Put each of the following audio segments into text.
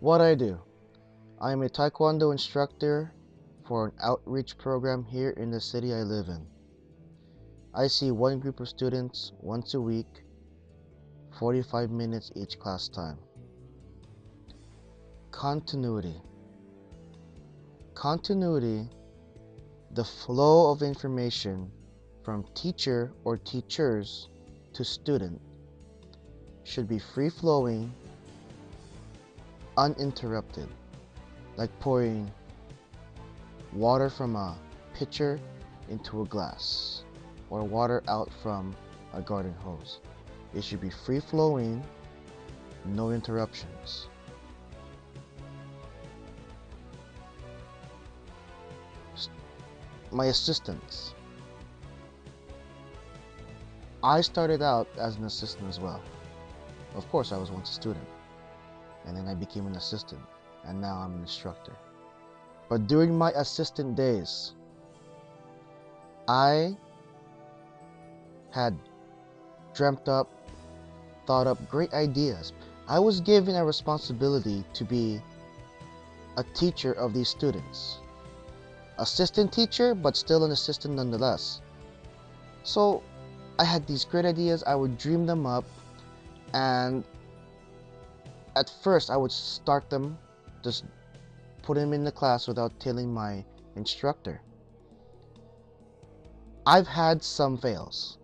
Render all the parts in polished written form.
What I do. I am a Taekwondo instructor for an outreach program here in the city I live in. I see one group of students once a week, 45 minutes each class time. Continuity. Continuity, the flow of information from teacher or teachers to student, should be free-flowing, uninterrupted, like pouring water from a pitcher into a glass, or water out from a garden hose. It should be free-flowing, no interruptions. My assistants. I started out as an assistant as well. Of course, I was once a student, and then I became an assistant, and now I'm an instructor. But during my assistant days, I had dreamt up, thought up great ideas. I was given a responsibility to be a teacher of these students. Assistant teacher, but still an assistant nonetheless. So I had these great ideas, I would dream them up, and at first I would start them, just put them in the class without telling my instructor. I've had some fails,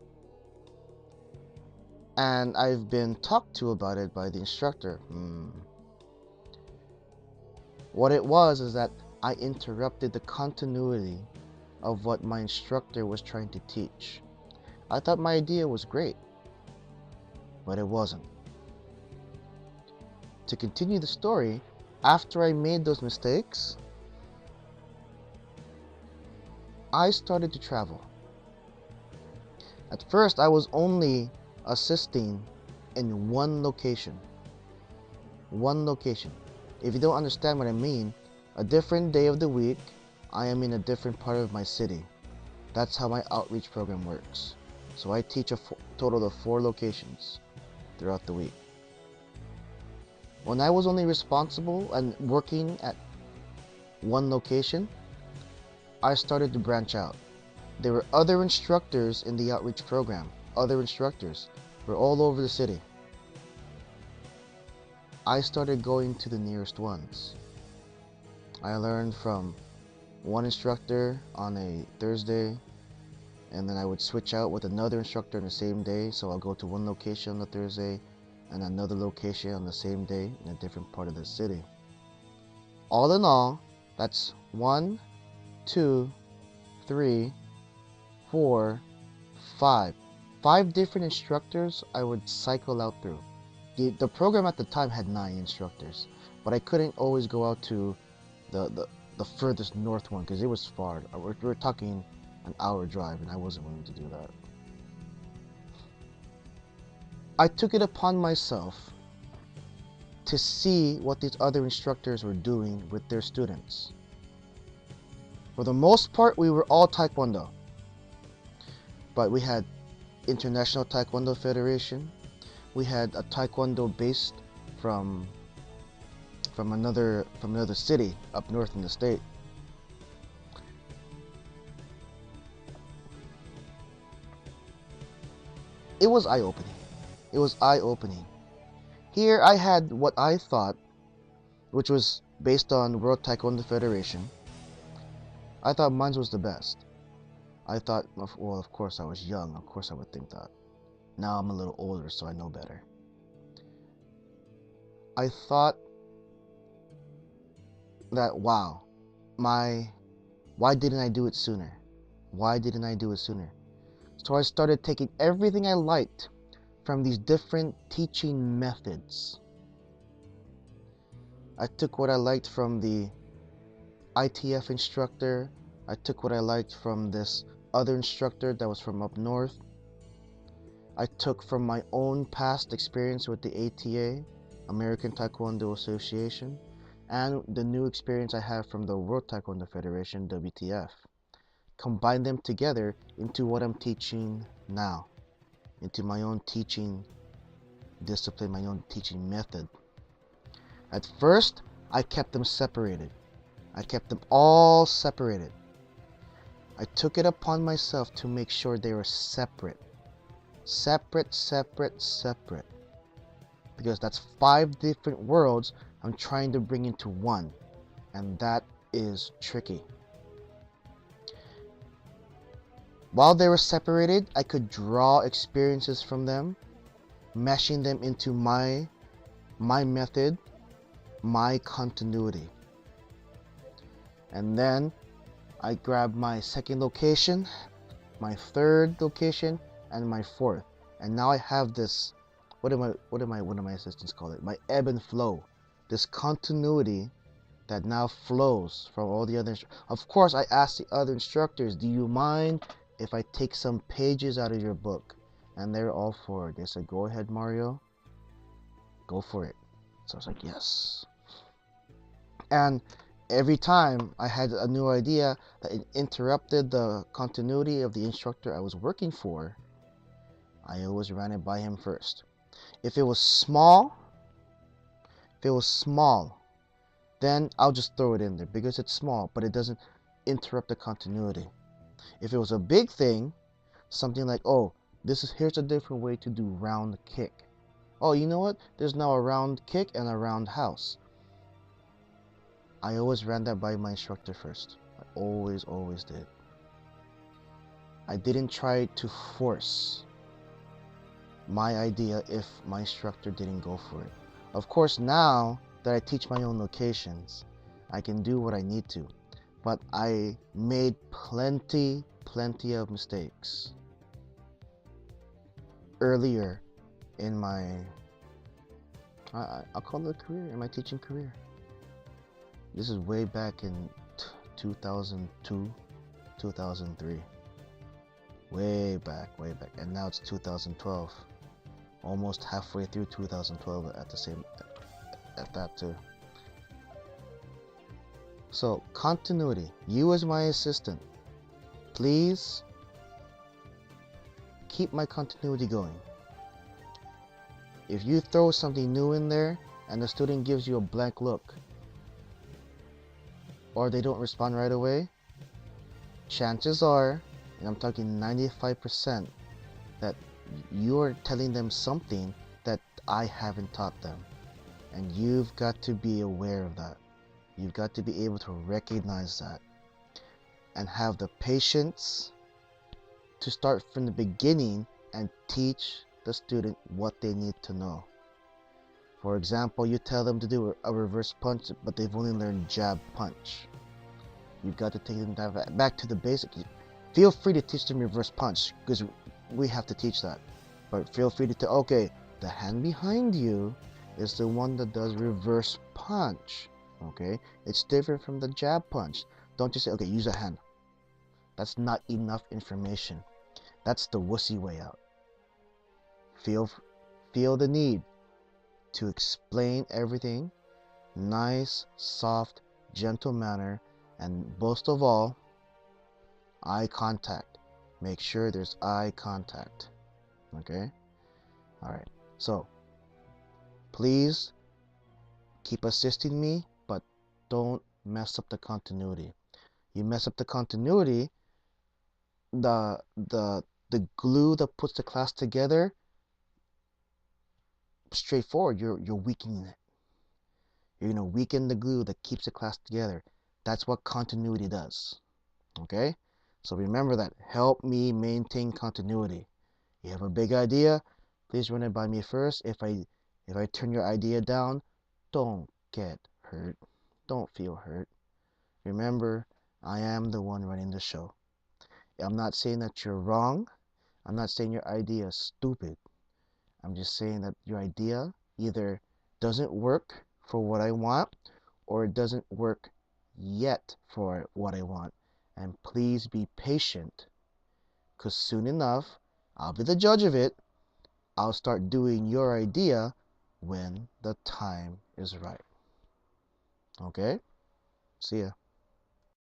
and I've been talked to about it by the instructor. What it was is that I interrupted the continuity of what my instructor was trying to teach. I thought my idea was great, but it wasn't. To continue the story, after I made those mistakes, I started to travel. At first, I was only assisting in one location. One location. If you don't understand what I mean, a different day of the week, I am in a different part of my city. That's how my outreach program works. So I teach a total of 4 locations throughout the week. When I was only responsible and working at one location, I started to branch out. There were other instructors in the outreach program. Other instructors were all over the city. I started going to the nearest ones. I learned from one instructor on a Thursday, and then I would switch out with another instructor on the same day. So I'll go to one location on the Thursday and another location on the same day in a different part of the city. All in all, that's 1, 2, 3, 4, 5. 5 different instructors I would cycle out through. The program at the time had 9 instructors, but I couldn't always go out to the furthest north one because it was far. We're talking an hour drive, and I wasn't willing to do that. I took it upon myself to see what these other instructors were doing with their students. For the most part, we were all Taekwondo, but we had International Taekwondo Federation. We had a Taekwondo based from another city up north in the state. It was eye-opening. It was eye-opening. Here I had what I thought, which was based on World Taekwondo Federation. I thought mine was the best. I thought, well, of course I was young. Of course I would think that. Now I'm a little older, so I know better. I thought that, wow, why didn't I do it sooner? Why didn't I do it sooner? So I started taking everything I liked from these different teaching methods. I took what I liked from the ITF instructor. I took what I liked from this other instructor that was from up north. I took from my own past experience with the ATA, American Taekwondo Association, and the new experience I have from the World Taekwondo Federation, WTF. Combine them together into what I'm teaching now, into my own teaching discipline, my own teaching method. At first, I kept them separated. I kept them all separated. I took it upon myself to make sure they were separate. Separate, separate, separate. Because that's 5 different worlds I'm trying to bring into one. And that is tricky. While they were separated, I could draw experiences from them, meshing them into my method, my continuity. And then I grabbed my second location, my third location, and my fourth. And now I have this, what do my assistants call it? My ebb and flow. This continuity that now flows from all the other. Of course, I asked the other instructors, do you mind if I take some pages out of your book? And they're all for it. They said, go ahead, Mario. Go for it. So I was like, yes. And every time I had a new idea that it interrupted the continuity of the instructor I was working for, I always ran it by him first. If it was small, then I'll just throw it in there because it's small, but it doesn't interrupt the continuity. If it was a big thing, something like, oh, here's a different way to do round kick. Oh, you know what? There's now a round kick and a round house. I always ran that by my instructor first. I always did. I didn't try to force my idea if my instructor didn't go for it. Of course, now that I teach my own locations, I can do what I need to. But I made plenty of mistakes earlier in my, I'll call it a career, in my teaching career. This is way back in 2002, 2003. Way back. And now it's 2012. Almost halfway through 2012 at that too. So, continuity. You as my assistant, please keep my continuity going. If you throw something new in there and the student gives you a blank look, or they don't respond right away, chances are, and I'm talking 95%, that you're telling them something that I haven't taught them. And you've got to be aware of that. You've got to be able to recognize that and have the patience to start from the beginning and teach the student what they need to know. For example, you tell them to do a reverse punch, but they've only learned jab punch. You've got to take them back to the basics. Feel free to teach them reverse punch, because we have to teach that. But feel free to tell, okay, the hand behind you is the one that does reverse punch. Okay? It's different from the jab punch. Don't just say, okay, use a hand. That's not enough information. That's the wussy way out. Feel the need to explain everything, nice, soft, gentle manner, and most of all, eye contact. Make sure there's eye contact. Okay? Alright. So, please keep assisting me, but don't mess up the continuity. You mess up the continuity, the glue that puts the class together, straightforward, you're weakening it. You're gonna weaken the glue that keeps the class together. That's what continuity does. Okay? So remember that. Help me maintain continuity. You have a big idea, please run it by me first. If I turn your idea down, don't get hurt. Don't feel hurt. Remember, I am the one running the show. I'm not saying that you're wrong. I'm not saying your idea is stupid. I'm just saying that your idea either doesn't work for what I want, or it doesn't work yet for what I want. And please be patient, because soon enough, I'll be the judge of it. I'll start doing your idea when the time is right. Okay? See ya.